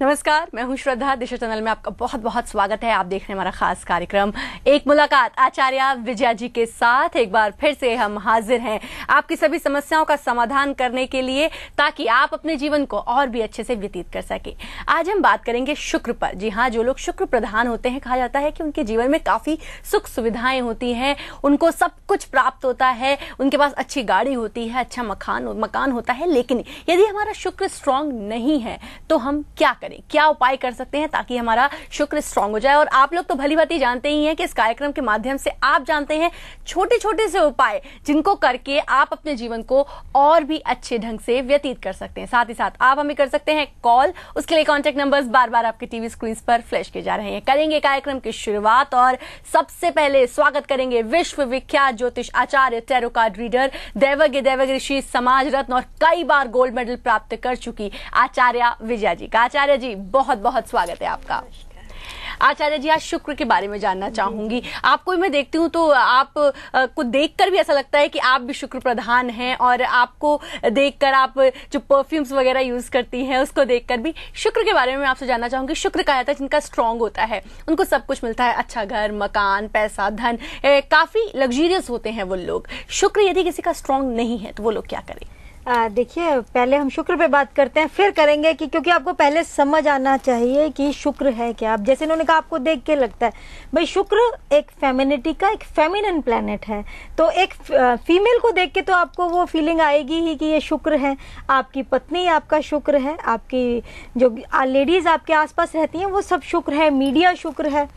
नमस्कार, मैं हूं श्रद्धा। दिशा चैनल में आपका बहुत बहुत स्वागत है। आप देख रहे हैं हमारा खास कार्यक्रम एक मुलाकात आचार्य विजया जी के साथ। एक बार फिर से हम हाजिर हैं आपकी सभी समस्याओं का समाधान करने के लिए, ताकि आप अपने जीवन को और भी अच्छे से व्यतीत कर सके। आज हम बात करेंगे शुक्र पर। जी हाँ, जो लोग शुक्र प्रधान होते हैं, कहा जाता है कि उनके जीवन में काफी सुख सुविधाएं होती हैं, उनको सब कुछ प्राप्त होता है, उनके पास अच्छी गाड़ी होती है, अच्छा मकान होता है। लेकिन यदि हमारा शुक्र स्ट्रांग नहीं है तो हम क्या करें, क्या उपाय कर सकते हैं ताकि हमारा शुक्र स्ट्रांग हो जाए। और आप लोग तो भली भांति जानते ही हैं कि इस कार्यक्रम के माध्यम से आप जानते हैं छोटे छोटे से उपाय, जिनको करके आप अपने जीवन को और भी अच्छे ढंग से व्यतीत कर सकते हैं। साथ ही साथ आप हमें कर सकते हैं कॉल। उसके लिए कॉन्टेक्ट नंबर्स बार बार आपके टीवी स्क्रीन पर फ्लैश किए जा रहे हैं। करेंगे कार्यक्रम की शुरुआत और सबसे पहले स्वागत करेंगे विश्व विख्यात ज्योतिष आचार्य, टैरो कार्ड रीडर, दैवज्ञ ऋषि, समाज रत्न और कई बार गोल्ड मेडल प्राप्त कर चुकी आचार्य विजया जी का। आचार्य जी, बहुत बहुत स्वागत है आपका। आचार्य जी, आज शुक्र के बारे में जानना चाहूंगी। आपको मैं देखती हूँ तो आप को देखकर भी ऐसा लगता है कि आप भी शुक्र प्रधान हैं, और आपको देखकर, आप जो परफ्यूम्स वगैरह यूज करती हैं उसको देखकर भी शुक्र के बारे में मैं आपसे जानना चाहूंगी। शुक्र कहा जाता है जिनका स्ट्रांग होता है उनको सब कुछ मिलता है, अच्छा घर, मकान, पैसा, धन, काफी लग्जरियस होते हैं वो लोग। शुक्र यदि किसी का स्ट्रांग नहीं है तो वो लोग क्या करें? देखिए, पहले हम शुक्र पे बात करते हैं, फिर करेंगे कि क्योंकि आपको पहले समझ आना चाहिए कि शुक्र है क्या। आप जैसे इन्होंने कहा, आपको देख के लगता है भाई शुक्र एक फेमिनिटी का, एक फेमिनिन प्लैनेट है, तो एक फीमेल को देख के तो आपको वो फीलिंग आएगी ही कि ये शुक्र है। आपकी पत्नी आपका शुक्र है, आपकी जो लेडीज आपके आसपास रहती हैं वो सब शुक्र है, मीडिया शुक्र है।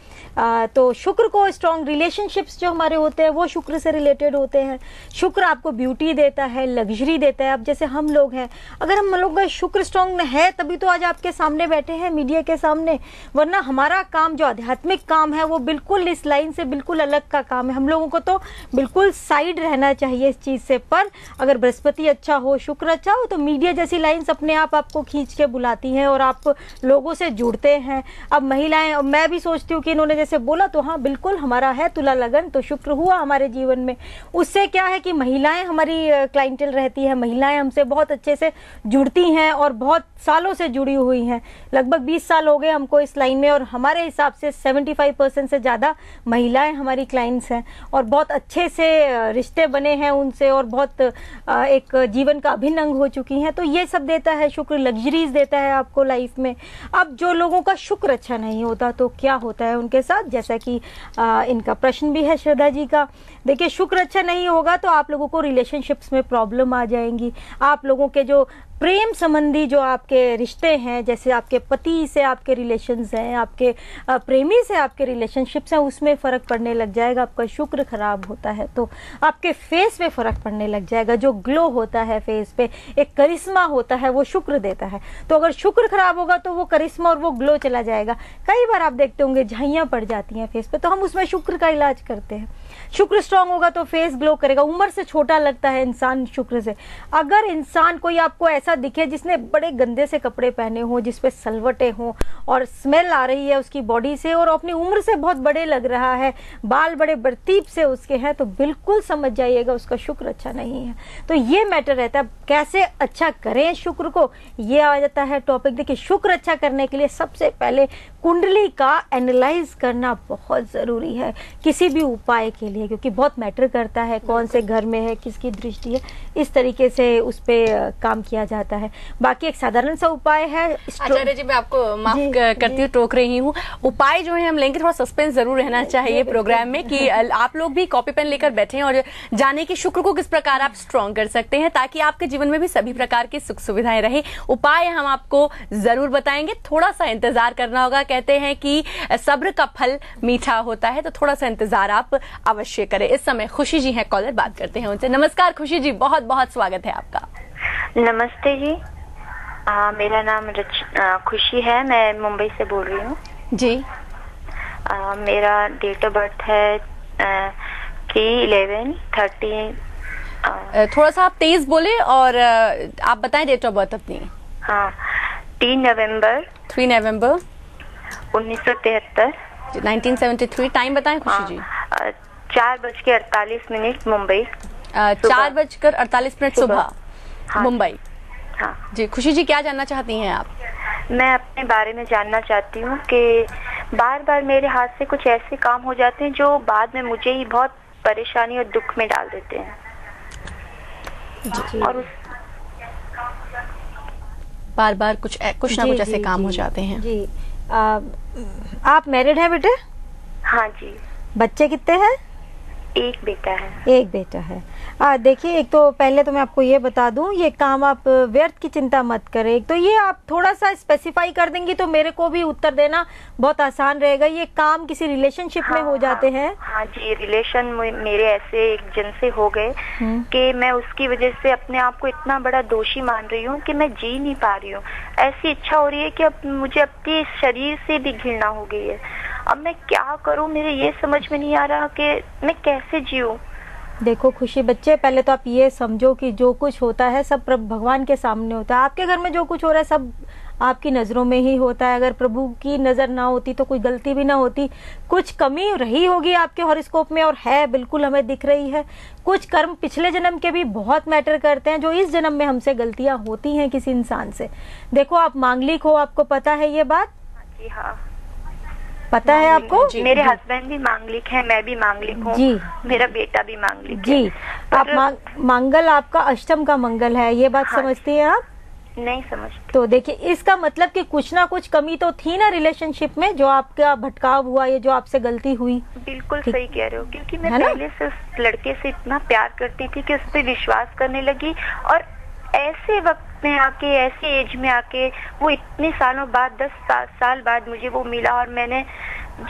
तो शुक्र को स्ट्रॉन्ग रिलेशनशिप्स जो हमारे होते हैं वो शुक्र से रिलेटेड होते हैं। शुक्र आपको ब्यूटी देता है, लग्जरी देता है। जैसे हम लोग हैं, अगर हम लोग का शुक्र स्ट्रांग है तभी तो आज आपके सामने बैठे हैं, मीडिया के सामने। वरना हमारा काम जो आध्यात्मिक काम है वो बिल्कुल इस लाइन से बिल्कुल अलग का काम है। हम लोगों को तो बिल्कुल साइड रहना चाहिए इस चीज से। पर अगर बृहस्पति अच्छा हो, शुक्र अच्छा हो, तो मीडिया जैसी लाइन्स अपने आप आपको खींच के बुलाती हैं और आप लोगों से जुड़ते हैं। अब महिलाएं, मैं भी सोचती हूँ कि इन्होंने जैसे बोला तो हाँ बिल्कुल, हमारा है तुला लगन, तो शुक्र हुआ हमारे जीवन में। उससे क्या है कि महिलाएं हमारी क्लाइंटल रहती है, महिलाएं हमसे बहुत अच्छे से जुड़ती हैं और बहुत सालों से जुड़ी हुई हैं। लगभग 20 साल हो गए हमको इस लाइन में, और हमारे हिसाब से 75% से ज़्यादा महिलाएं हमारी क्लाइंट्स हैं, और बहुत अच्छे से रिश्ते बने हैं उनसे, और बहुत एक जीवन का अभिन्न अंग हो चुकी हैं। तो ये सब देता है शुक्र, लग्जरीज देता है आपको लाइफ में। अब जो लोगों का शुक्र अच्छा नहीं होता तो क्या होता है उनके साथ, जैसा कि इनका प्रश्न भी है श्रद्धा जी का। देखिए, शुक्र अच्छा नहीं होगा तो आप लोगों को रिलेशनशिप्स में प्रॉब्लम आ जाएंगी। आप लोगों के जो प्रेम संबंधी जो आपके रिश्ते हैं, जैसे आपके पति से आपके रिलेशंस हैं, आपके प्रेमी से आपके रिलेशनशिप्स हैं, उसमें फर्क पड़ने लग जाएगा। आपका शुक्र खराब होता है तो आपके फेस पे फर्क पड़ने लग जाएगा। जो ग्लो होता है फेस पे, एक करिश्मा होता है, वो शुक्र देता है। तो अगर शुक्र खराब होगा तो वो करिश्मा और वो ग्लो चला जाएगा। कई बार आप देखते होंगे झाइयां पड़ जाती हैं फेस पे, तो हम उसमें शुक्र का इलाज करते हैं। शुक्र स्ट्रांग होगा तो फेस ग्लो करेगा। उम्र से छोटा लगता है इंसान शुक्र से। अगर इंसान कोई आपको ऐसा दिखे जिसने बड़े गंदे से कपड़े पहने हो, जिसपे सलवटे हो और स्मेल आ रही है उसकी बॉडी से, और अपनी उम्र से बहुत बड़े लग रहा है, बाल बड़े बरतीब से उसके हैं, तो बिल्कुल समझ जाइएगा उसका शुक्र अच्छा नहीं है। तो ये मैटर रहता है। कैसे अच्छा करें शुक्र को, ये आ जाता है टॉपिक। देखिए, शुक्र अच्छा करने के लिए सबसे पहले कुंडली का एनालाइज करना बहुत जरूरी है किसी भी उपाय के लिए, क्योंकि बहुत मैटर करता है कौन से घर में है, किसकी दृष्टि है। इस तरीके से उस पर काम किया जाता है। बाकी एक साधारण सा उपाय है। आचार्य जी, मैं आपको माफ करती हूँ, टोक रही हूँ। उपाय जो है हम लेंगे, थोड़ा सस्पेंस जरूर रहना चाहिए प्रोग्राम में, कि आप लोग भी कॉपी पेन लेकर बैठे और जाने कि शुक्र को किस प्रकार आप स्ट्रॉन्ग कर सकते हैं, ताकि आपके जीवन में भी सभी प्रकार की सुख सुविधाएं रहे। उपाय हम आपको जरूर बताएंगे, थोड़ा सा इंतजार करना होगा। कहते हैं कि सब्र का फल मीठा होता है, तो थोड़ा सा इंतजार आप अवश्य करें। इस समय खुशी जी हैं कॉलर, बात करते हैं उनसे। नमस्कार खुशी जी, बहुत बहुत स्वागत है आपका। नमस्ते जी, मेरा नाम खुशी है, मैं मुंबई से बोल रही हूँ जी। मेरा डेट ऑफ बर्थ है 3/11/30। थोड़ा सा आप तेज बोले और आप बताएं डेट ऑफ बर्थ अपनी। हाँ, 3 नवंबर 1973। 1973। टाइम बताएं खुशी जी। 4:48 मुंबई। 4:48 सुबह। हाँ, मुंबई। हाँ जी। खुशी जी, क्या जानना चाहती हैं आप? मैं अपने बारे में जानना चाहती हूँ कि बार बार मेरे हाथ से कुछ ऐसे काम हो जाते हैं जो बाद में मुझे ही बहुत परेशानी और दुख में डाल देते हैं। जी। और बार बार कुछ ना कुछ ऐसे काम हो जाते हैं। जी। आप मैरिड हैं बेटे? हाँ जी। बच्चे कितने हैं? एक बेटा है। एक बेटा है। देखिए, एक तो पहले तो मैं आपको ये बता दूं, ये काम आप व्यर्थ की चिंता मत करें। एक तो ये आप थोड़ा सा स्पेसिफाई कर देंगी तो मेरे को भी उत्तर देना बहुत आसान रहेगा। ये काम किसी रिलेशनशिप में हो जाते हैं? हाँ जी, रिलेशन मेरे ऐसे एक जन से हो गए कि मैं उसकी वजह से अपने आप को इतना बड़ा दोषी मान रही हूँ कि मैं जी नहीं पा रही हूँ। ऐसी इच्छा हो रही है कि अब मुझे अपने शरीर से भी घृणा हो गई है। अब मैं क्या करूं, मेरे ये समझ में नहीं आ रहा कि मैं कैसे जीऊं। देखो खुशी बच्चे, पहले तो आप ये समझो कि जो कुछ होता है सब भगवान के सामने होता है। आपके घर में जो कुछ हो रहा है सब आपकी नजरों में ही होता है। अगर प्रभु की नजर ना होती तो कोई गलती भी ना होती। कुछ कमी रही होगी आपके हॉरोस्कोप में, और है बिल्कुल, हमें दिख रही है। कुछ कर्म पिछले जन्म के भी बहुत मैटर करते हैं, जो इस जन्म में हमसे गलतियां होती हैं किसी इंसान से। देखो, आप मांगलिक हो, आपको पता है ये बात? जी हाँ, पता है आपको? मेरे हस्बैंड भी मांगलिक है, मैं भी मांगलिक हूँ जी, मेरा बेटा भी मांगलिक जी है। आप मंगल आपका अष्टम का मंगल है, ये बात हाँ, समझती हैं आप? नहीं समझती। तो देखिए, इसका मतलब कि कुछ ना कुछ कमी तो थी ना रिलेशनशिप में, जो आपका भटकाव हुआ, ये जो आपसे गलती हुई। बिल्कुल सही कह रहे हो, क्योंकि मैं पहले से उस लड़के से इतना प्यार करती थी कि उस पर विश्वास करने लगी, और ऐसे वक्त में आके, ऐसे एज में आके, वो इतने सालों बाद, 10 साल बाद मुझे वो मिला, और मैंने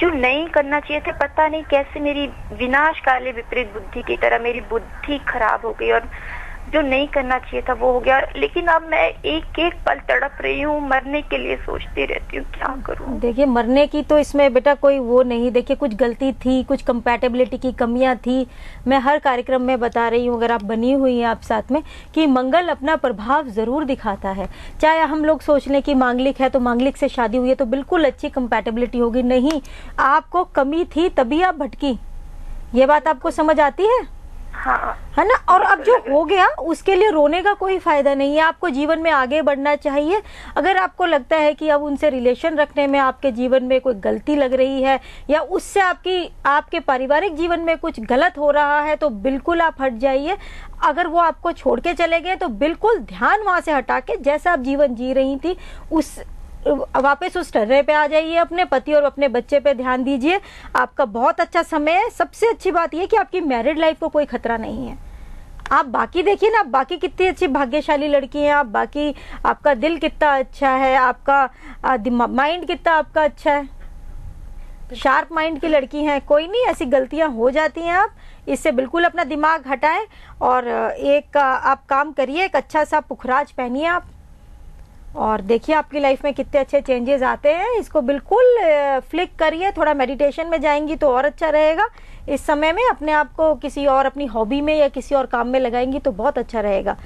जो नहीं करना चाहिए था, पता नहीं कैसे मेरी विनाशकाले विपरीत बुद्धि की तरह मेरी बुद्धि खराब हो गई, और जो नहीं करना चाहिए था वो हो गया। लेकिन अब मैं एक एक पल तड़प रही हूँ, मरने के लिए सोचती रहती हूँ, क्या करूँ। देखिए, मरने की तो इसमें बेटा कोई वो नहीं। देखिए, कुछ गलती थी, कुछ कंपैटिबिलिटी की कमियां थी। मैं हर कार्यक्रम में बता रही हूँ, अगर आप बनी हुई हैं आप साथ में, कि मंगल अपना प्रभाव जरूर दिखाता है। चाहे हम लोग सोच लें कि मांगलिक है तो मांगलिक से शादी हुई है तो बिल्कुल अच्छी कंपैटिबिलिटी होगी, नहीं, आपको कमी थी तभी आप भटकी। ये बात आपको समझ आती है? हाँ, है ना? और अब जो हो गया उसके लिए रोने का कोई फायदा नहीं है। आपको जीवन में आगे बढ़ना चाहिए। अगर आपको लगता है कि अब उनसे रिलेशन रखने में आपके जीवन में कोई गलती लग रही है, या उससे आपके पारिवारिक जीवन में कुछ गलत हो रहा है, तो बिल्कुल आप हट जाइए। अगर वो आपको छोड़ के चले गए तो बिल्कुल ध्यान वहां से हटा के, जैसा आप जीवन जी रही थी उस वापस उस टर्रे पे आ जाइए। अपने पति और अपने बच्चे पे ध्यान दीजिए। आपका बहुत अच्छा समय है। सबसे अच्छी बात यह कि आपकी मैरिड लाइफ को कोई खतरा नहीं है। आप बाकी देखिए ना, आप बाकी कितनी अच्छी भाग्यशाली लड़की हैं आप। बाकी आपका दिल कितना अच्छा है, आपका माइंड कितना आपका अच्छा है, शार्प माइंड की लड़की हैं। कोई नहीं, ऐसी गलतियां हो जाती हैं। आप इससे बिल्कुल अपना दिमाग हटाएं, और एक आप काम करिए, एक अच्छा सा पुखराज पहनिए आप, और देखिए आपकी लाइफ में कितने अच्छे चेंजेस आते हैं। इसको बिल्कुल फ्लिक करिए। थोड़ा मेडिटेशन में जाएंगी तो और अच्छा रहेगा। इस समय में अपने आप को किसी और अपनी हॉबी में या किसी और काम में लगाएंगी तो बहुत अच्छा रहेगा।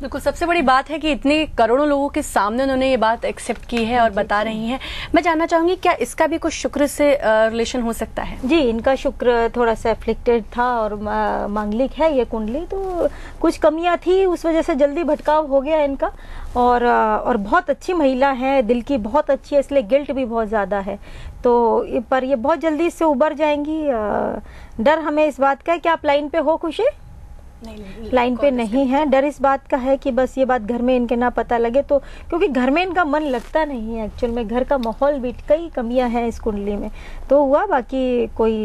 बिल्कुल, सबसे बड़ी बात है कि इतने करोड़ों लोगों के सामने उन्होंने ये बात एक्सेप्ट की है और बता रही हैं। मैं जानना चाहूंगी, क्या इसका भी कुछ शुक्र से रिलेशन हो सकता है? जी, इनका शुक्र थोड़ा सा एफ्लिक्टेड था, और मांगलिक है ये कुंडली, तो कुछ कमियां थी, उस वजह से जल्दी भटकाव हो गया इनका। और बहुत अच्छी महिला है, दिल की बहुत अच्छी है, इसलिए गिल्ट भी बहुत ज़्यादा है। तो पर ये बहुत जल्दी इससे उबर जाएंगी। डर हमें इस बात का है कि आप लाइन पे हो खुशी? नहीं, लाइन पे नहीं है। डर इस बात का है कि बस ये बात घर में इनके ना पता लगे, तो क्योंकि घर में इनका मन लगता नहीं है एक्चुअल में। घर का माहौल भी, कई कमियां हैं इस कुंडली में, तो हुआ। बाकी कोई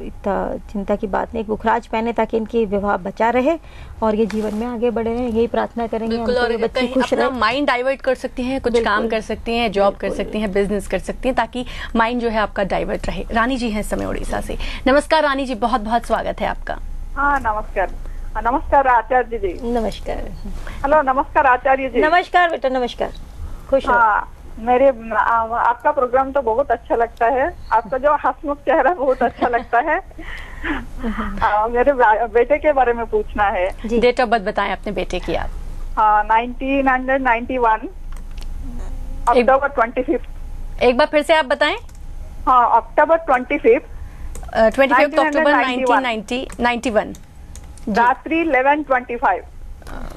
इतना चिंता की बात नहीं। बुखराज पहने ताकि इनकी विवाह बचा रहे और ये जीवन में आगे बढ़े रहे, यही प्रार्थना करेंगे। और बच्चे खुश रहे, माइंड डाइवर्ट कर सकती हैं, कुछ काम कर सकती हैं, जॉब कर सकती हैं, बिजनेस कर सकती हैं, ताकि माइंड जो है आपका डाइवर्ट रहे। रानी जी हैं इस समय उड़ीसा से। नमस्कार रानी जी, बहुत बहुत स्वागत है आपका। हाँ, नमस्कार। नमस्कार आचार्य जी। नमस्कार। हेलो, नमस्कार आचार्य जी। नमस्कार बेटा, नमस्कार, खुश रहो। हाँ, मेरे आपका प्रोग्राम तो बहुत अच्छा लगता है। आपका जो हंसमुख चेहरा बहुत अच्छा लगता है। मेरे बेटे के बारे में पूछना है। डेट ऑफ बर्थ बताएं अपने बेटे की आप। हाँ, 1991 अक्टूबर 25। एक बार फिर से आप बताएं। हाँ, अक्टूबर 25 अक्टूबर 1991, रात्रि 11:25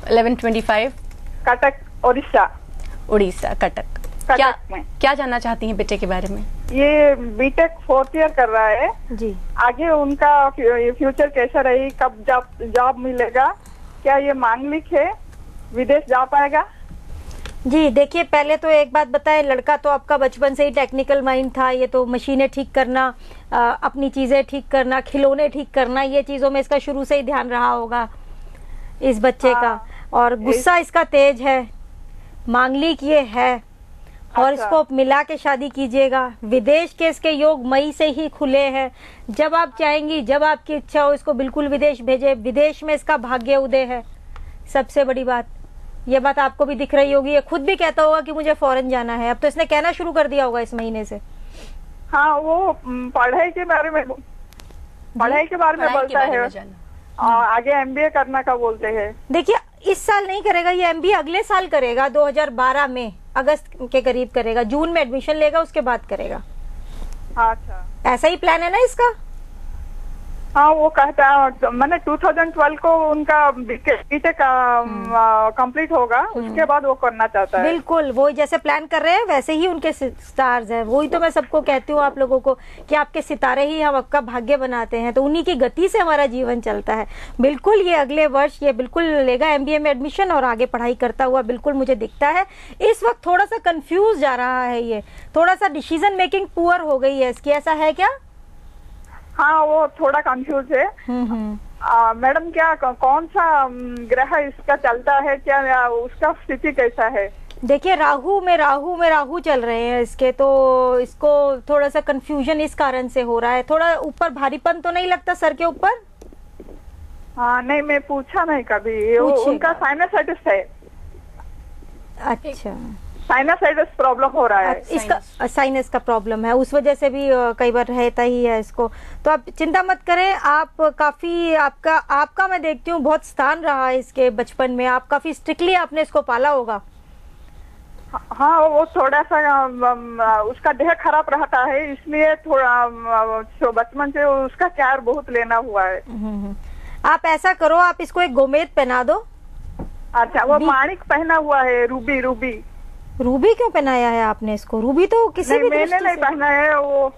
11:25, कटक उड़ीसा। उड़ीसा, कटक। कटक में। क्या जानना चाहती हैं बेटे के बारे में? ये बीटेक 4th ईयर कर रहा है जी। आगे उनका फ्यूचर कैसा रही, कब जॉब मिलेगा, क्या ये मांगलिक है, विदेश जा पाएगा? जी देखिए, पहले तो एक बात बताएं, लड़का तो आपका बचपन से ही टेक्निकल माइंड था। ये तो मशीनें ठीक करना, अपनी चीजें ठीक करना, खिलौने ठीक करना, ये चीजों में इसका शुरू से ही ध्यान रहा होगा इस बच्चे का। और गुस्सा इसका तेज है, मांगलिक ये है। हॉरोस्कोप मिला के शादी कीजिएगा। विदेश के इसके योग मई से ही खुले हैं। जब आप चाहेंगी, जब आपकी इच्छा हो, इसको बिल्कुल विदेश भेजे। विदेश में इसका भाग्य उदय है, सबसे बड़ी बात। ये बात आपको भी दिख रही होगी। ये खुद भी कहता होगा कि मुझे फॉरेन जाना है। अब तो इसने कहना शुरू कर दिया होगा इस महीने से। हाँ, वो पढ़ाई के बारे में बोलता है। आगे MBA करना का बोलते हैं। देखिए, इस साल नहीं करेगा ये MBA, अगले साल करेगा। 2012 में अगस्त के करीब करेगा। जून में एडमिशन लेगा, उसके बाद करेगा। अच्छा, ऐसा ही प्लान है ना इसका? हाँ, वो कहता है मैंने 2012 को उनका बीटेक कंप्लीट होगा, उसके बाद वो करना चाहता है। बिल्कुल, वो जैसे प्लान कर रहे हैं वैसे ही उनके स्टार्स हैं। वही तो मैं सबको कहती हूँ आप लोगों को कि आपके सितारे ही हम आपका भाग्य बनाते हैं, तो उन्हीं की गति से हमारा जीवन चलता है। बिल्कुल ये अगले वर्ष ये बिल्कुल लेगा MBA में एडमिशन और आगे पढ़ाई करता हुआ बिल्कुल मुझे दिखता है। इस वक्त थोड़ा सा कंफ्यूज जा रहा है, ये थोड़ा सा डिसीजन मेकिंग पुअर हो गई है इसकी, ऐसा है क्या? हाँ, वो थोड़ा कंफ्यूज है। मैडम, क्या कौन सा ग्रह इसका चलता है, क्या उसका स्थिति कैसा है? देखिए, राहु में चल रहे हैं इसके, तो इसको थोड़ा सा कंफ्यूजन इस कारण से हो रहा है। थोड़ा ऊपर भारीपन तो नहीं लगता सर के ऊपर? हाँ, नहीं, मैं पूछा नहीं कभी। उनका साइनसाइटिस है। अच्छा, साइनसाइटिस प्रॉब्लम हो रहा है। इसका साइनस का प्रॉब्लम है, उस वजह से भी कई बार रहता ही है इसको। तो आप चिंता मत करें। आप काफी आपका मैं देखती हूँ बहुत स्थान रहा है इसके बचपन में। आप काफी स्ट्रिक्टली आपने इसको पाला होगा। हाँ, वो थोड़ा सा उसका देह खराब रहता है, इसलिए थोड़ा बचपन से उसका केयर बहुत लेना हुआ है। आप ऐसा करो, आप इसको एक गोमेद पहना दो। अच्छा, वो माणिक पहना हुआ है, रूबी। रूबी क्यों पहनाया है आपने इसको? रूबी तो किसी भी मैंने नहीं पहना है, वो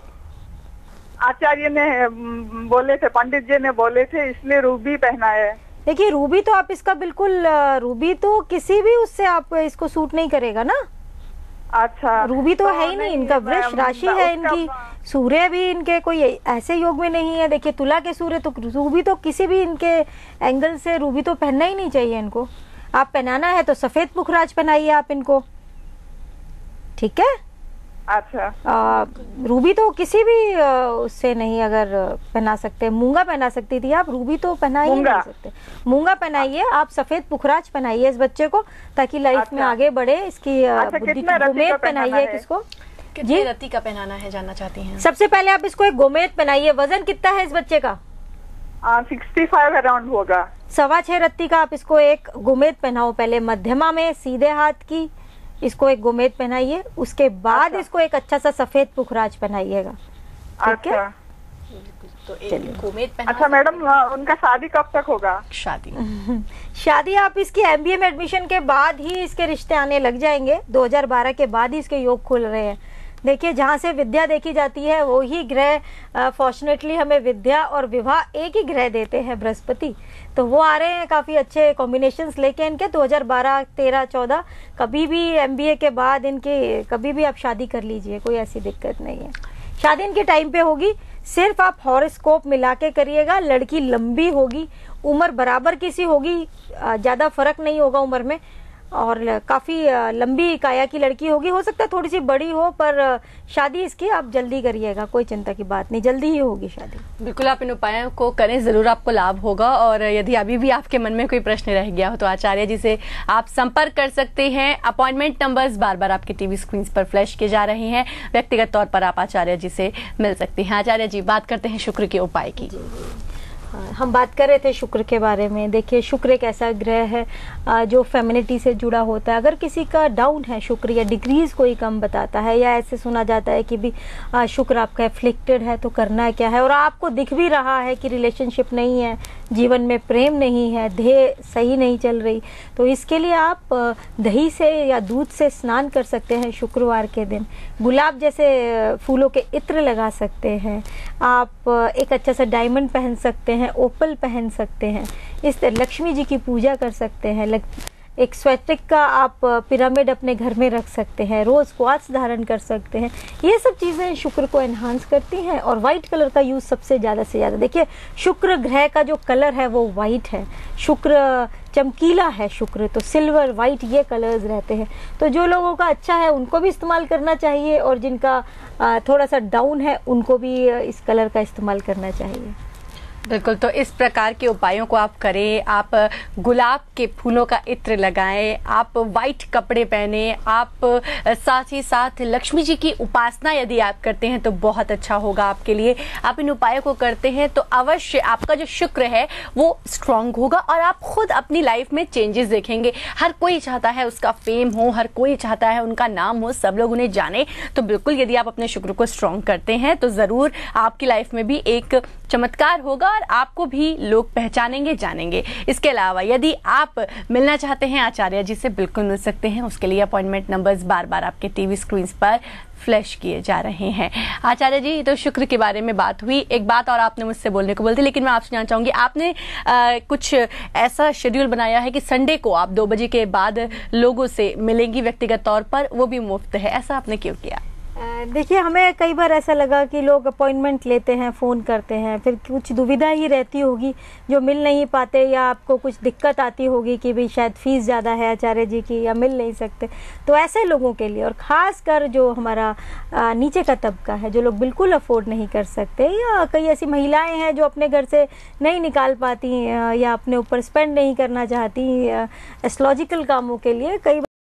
आचार्य ने बोले थे, पंडित जी ने बोले थे, इसलिए रूबी पहना है। देखिए, रूबी तो आप इसका बिल्कुल, रूबी तो किसी भी उससे आप इसको सूट नहीं करेगा ना। अच्छा, रूबी तो है ही नहीं। इनका वृष राशि है इनकी, सूर्य भी इनके कोई ऐसे योग में नहीं है। देखिए, तुला के सूर्य, तो रूबी तो किसी भी इनके एंगल से रूबी तो पहनना ही नहीं चाहिए इनको। आप पहनाना है तो सफेद पुखराज पहनाइए आप इनको, ठीक है? अच्छा, रूबी तो किसी भी उससे नहीं अगर पहना सकते। मूंगा पहना सकती थी आप, रूबी तो पहना ही नहीं सकते। मूंगा पहनाइए आप, सफेद पुखराज पहनाइए इस बच्चे को, ताकि लाइफ में आगे बढ़े। इसकी बुद्धि की गोमेद पहनाइए। किसको? कितने रत्ती का पहनाना है जानना चाहती हैं? सबसे पहले आप इसको एक गोमेद पहनाइए। वजन कितना है इस बच्चे का? 65 अराउंड होगा। 6.25 रत्ती का आप इसको एक गोमेद पहनाओ। पहले मध्यमा में सीधे हाथ की इसको एक गोमेद पहनाइए, उसके बाद इसको एक अच्छा सा सफेद पुखराज पहनाइएगा, ठीक है? तो एक गोमेद पहना। अच्छा मैडम, उनका शादी कब तक होगा? शादी आप इसकी MBA में एडमिशन के बाद ही इसके रिश्ते आने लग जाएंगे। 2012 के बाद ही इसके योग खुल रहे हैं। देखिए, जहाँ से विद्या देखी जाती है वो ही ग्रह फॉर्चुनेटली हमें विद्या और विवाह एक ही ग्रह देते हैं, बृहस्पति। तो वो आ रहे हैं काफ़ी अच्छे कॉम्बिनेशंस लेके इनके 2012, 13, 14। कभी भी MBA के बाद इनके कभी भी आप शादी कर लीजिए, कोई ऐसी दिक्कत नहीं है। शादी इनके टाइम पे होगी। सिर्फ आप हॉरोस्कोप मिला के करिएगा। लड़की लंबी होगी, उम्र बराबर की सी होगी, ज़्यादा फर्क नहीं होगा उम्र में, और काफी लंबी काया की लड़की होगी। हो सकता है थोड़ी सी बड़ी हो, पर शादी इसकी आप जल्दी करिएगा, कोई चिंता की बात नहीं, जल्दी ही होगी शादी। बिल्कुल, आप इन उपायों को करें, जरूर आपको लाभ होगा। और यदि अभी भी आपके मन में कोई प्रश्न रह गया हो तो आचार्य जी से आप संपर्क कर सकते हैं। अपॉइंटमेंट नंबर्स बार बार आपकी टीवी स्क्रीन पर फ्लैश किए जा रहे हैं। व्यक्तिगत तौर पर आप आचार्य जी से मिल सकते हैं। आचार्य जी, बात करते हैं शुक्र के उपाय की। हम बात कर रहे थे शुक्र के बारे में। देखिए, शुक्र एक ऐसा ग्रह है जो फेमिनिटी से जुड़ा होता है। अगर किसी का डाउन है शुक्र, या डिग्रीज कोई कम बताता है, या ऐसे सुना जाता है कि भी शुक्र आपका एफ्लिक्टेड है, तो करना क्या है, और आपको दिख भी रहा है कि रिलेशनशिप नहीं है, जीवन में प्रेम नहीं है, ध्येय सही नहीं चल रही, तो इसके लिए आप दही से या दूध से स्नान कर सकते हैं शुक्रवार के दिन। गुलाब जैसे फूलों के इत्र लगा सकते हैं आप। एक अच्छा सा डायमंड पहन सकते हैं, ओपल पहन सकते हैं। इस तरह लक्ष्मी जी की पूजा कर सकते हैं। एक स्वैतिक का आप पिरामिड अपने घर में रख सकते हैं। रोज क्वार्ट्ज धारण कर सकते हैं। ये सब चीज़ें शुक्र को एनहांस करती हैं। और वाइट कलर का यूज़ सबसे ज़्यादा से ज़्यादा। देखिए, शुक्र ग्रह का जो कलर है वो वाइट है। शुक्र चमकीला है शुक्र, तो सिल्वर, वाइट ये कलर्स रहते हैं। तो जो लोगों का अच्छा है उनको भी इस्तेमाल करना चाहिए, और जिनका थोड़ा सा डाउन है उनको भी इस कलर का इस्तेमाल करना चाहिए। बिल्कुल, तो इस प्रकार के उपायों को आप करें। आप गुलाब के फूलों का इत्र लगाएं, आप वाइट कपड़े पहने, आप साथ ही साथ लक्ष्मी जी की उपासना यदि आप करते हैं तो बहुत अच्छा होगा आपके लिए। आप इन उपायों को करते हैं तो अवश्य आपका जो शुक्र है वो स्ट्रांग होगा और आप खुद अपनी लाइफ में चेंजेस देखेंगे। हर कोई चाहता है उसका फेम हो, हर कोई चाहता है उनका नाम हो, सब लोग उन्हें जाने। तो बिल्कुल यदि आप अपने शुक्र को स्ट्रांग करते हैं तो जरूर आपकी लाइफ में भी एक चमत्कार होगा और आपको भी लोग पहचानेंगे, जानेंगे। इसके अलावा यदि आप मिलना चाहते हैं आचार्य जी से, बिल्कुल मिल सकते हैं। उसके लिए अपॉइंटमेंट नंबर्स बार बार आपके टीवी स्क्रीन पर फ्लैश किए जा रहे हैं। आचार्य जी, तो शुक्र के बारे में बात हुई। एक बात और आपने मुझसे बोलने को बोलती, लेकिन मैं आपसे जानना चाहूंगी, आपने कुछ ऐसा शेड्यूल बनाया है कि संडे को आप 2 बजे के बाद लोगों से मिलेंगी व्यक्तिगत तौर पर, वो भी मुफ्त है, ऐसा आपने क्यों किया? देखिए, हमें कई बार ऐसा लगा कि लोग अपॉइंटमेंट लेते हैं, फ़ोन करते हैं, फिर कुछ दुविधा ही रहती होगी, जो मिल नहीं पाते, या आपको कुछ दिक्कत आती होगी कि भाई शायद फ़ीस ज़्यादा है आचार्य जी की, या मिल नहीं सकते। तो ऐसे लोगों के लिए, और ख़ास कर जो हमारा नीचे का तबका है, जो लोग बिल्कुल अफोर्ड नहीं कर सकते, या कई ऐसी महिलाएं हैं जो अपने घर से नहीं निकाल पाती, या अपने ऊपर स्पेंड नहीं करना चाहती एस्ट्रोलॉजिकल कामों के लिए, कई